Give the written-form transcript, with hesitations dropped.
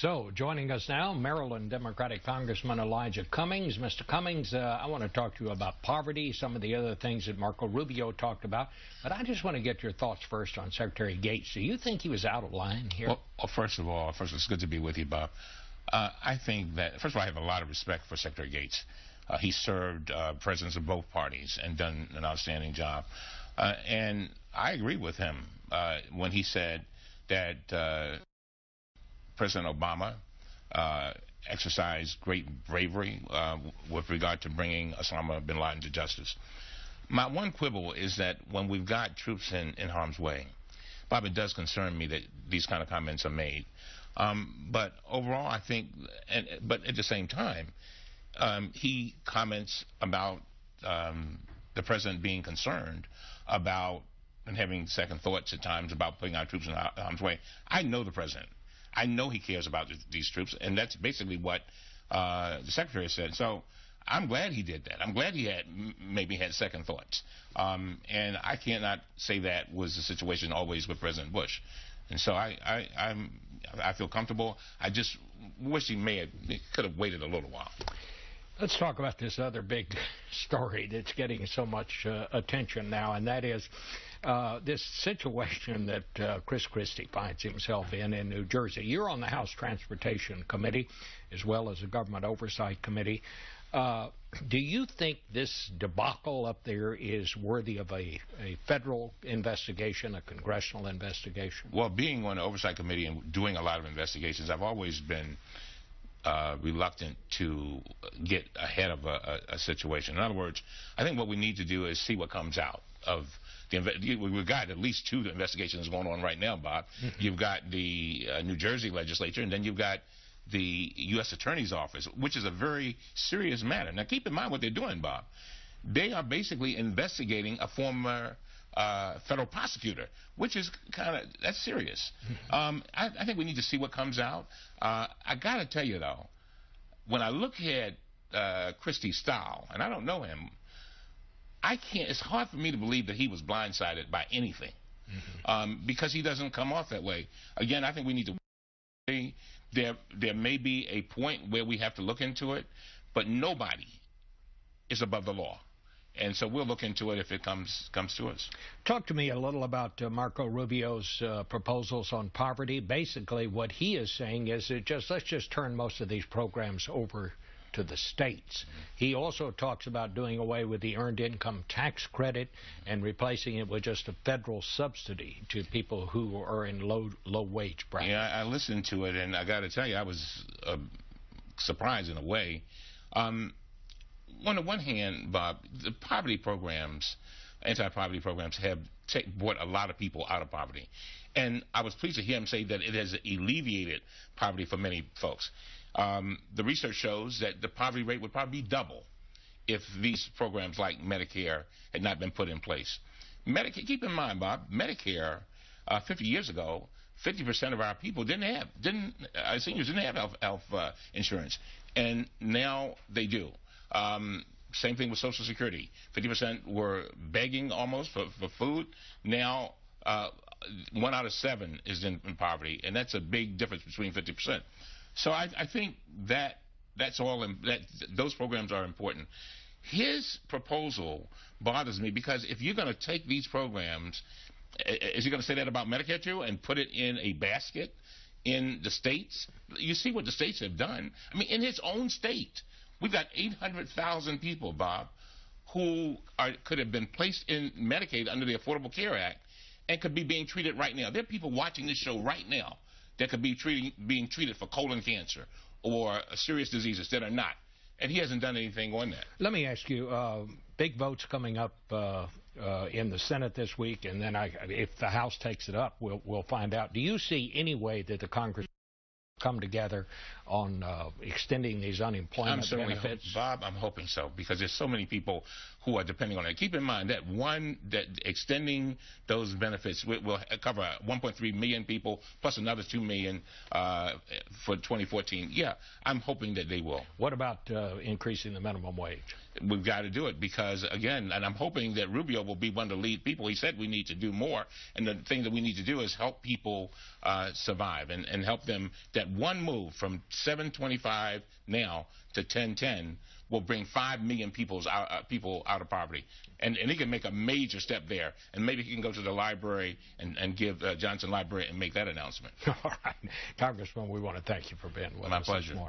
So, joining us now, Maryland Democratic Congressman Elijah Cummings. Mr. Cummings, I want to talk to you about poverty, some of the other things that Marco Rubio talked about. But I just want to get your thoughts first on Secretary Gates. Do you think he was out of line here? Well, first of all, it's good to be with you, Bob. I think that, first of all, I have a lot of respect for Secretary Gates. He served presidents of both parties and done an outstanding job. And I agree with him when he said that President Obama exercised great bravery with regard to bringing Osama bin Laden to justice. My one quibble is that when we've got troops in harm's way, Bob, it does concern me that these kind of comments are made. But overall, I think, but at the same time, he comments about the president being concerned about and having second thoughts at times about putting our troops in harm's way. I know the president. I know he cares about these troops, and that's basically what the secretary said. So I'm glad he did that. I'm glad he maybe had second thoughts. And I cannot say that was the situation always with President Bush. And so I feel comfortable. I just wish he could have waited a little while. Let's talk about this other big story that's getting so much attention now, and that is this situation that Chris Christie finds himself in New Jersey. You're on the House Transportation Committee as well as the Government Oversight Committee. Do you think this debacle up there is worthy of a federal investigation, a congressional investigation? Well, being on the Oversight Committee and doing a lot of investigations, I've always been reluctant to get ahead of a situation. In other words, I think what we need to do is see what comes out of we've got at least two investigations going on right now, Bob. You've got the New Jersey legislature, and then you've got the U.S. Attorney's Office, which is a very serious matter. Now, keep in mind what they're doing, Bob. They are basically investigating a former federal prosecutor, which is that's serious. I think we need to see what comes out. I got to tell you, though, when I look at Christie's style, and I don't know him, it's hard for me to believe that he was blindsided by anything, because he doesn't come off that way. Again, I think we need to. There may be a point where we have to look into it, but nobody is above the law. And so we'll look into it if it comes to us. Talk to me a little about Marco Rubio's proposals on poverty. Basically, what he is saying is let's just turn most of these programs over to the states. He also talks about doing away with the earned income tax credit and replacing it with just a federal subsidy to people who are in low wage brackets. Yeah, I listened to it, and I got to tell you, I was surprised in a way. On the one hand, Bob, the poverty programs, anti-poverty programs, have brought a lot of people out of poverty. And I was pleased to hear him say that it has alleviated poverty for many folks. The research shows that the poverty rate would probably be double if these programs like Medicare had not been put in place. Medicare, keep in mind, Bob, Medicare 50 years ago, 50% of our people seniors didn't have health insurance, and now they do. Same thing with Social Security. 50% were begging almost for food. Now 1 out of 7 is in poverty, and that's a big difference between 50%. So I think those programs are important. His proposal bothers me because if you're going to take these programs, is he going to say that about Medicare too and put it in a basket in the states? You see what the states have done. I mean, in his own state, we've got 800,000 people, Bob, who could have been placed in Medicaid under the Affordable Care Act and could be being treated right now. There are people watching this show right now that could be being treated for colon cancer or serious diseases that are not. And he hasn't done anything on that. Let me ask you, big votes coming up in the Senate this week, and then if the House takes it up, we'll find out. Do you see any way that the Congress come together on extending these unemployment benefits? Bob, I'm hoping so, because there's so many people who are depending on it. Keep in mind that extending those benefits will cover 1.3 million people plus another 2 million for 2014. Yeah, I'm hoping that they will. What about increasing the minimum wage? we've got to do it because, again, and I'm hoping that Rubio will be one of the lead people. He said we need to do more, and the thing that we need to do is help people survive and help them. That one move from 725 now to 1010 will bring 5 million people out of poverty. And he can make a major step there. And maybe he can go to the library and give Johnson Library and make that announcement. All right. Congressman, we want to thank you for being with us. My pleasure. This morning.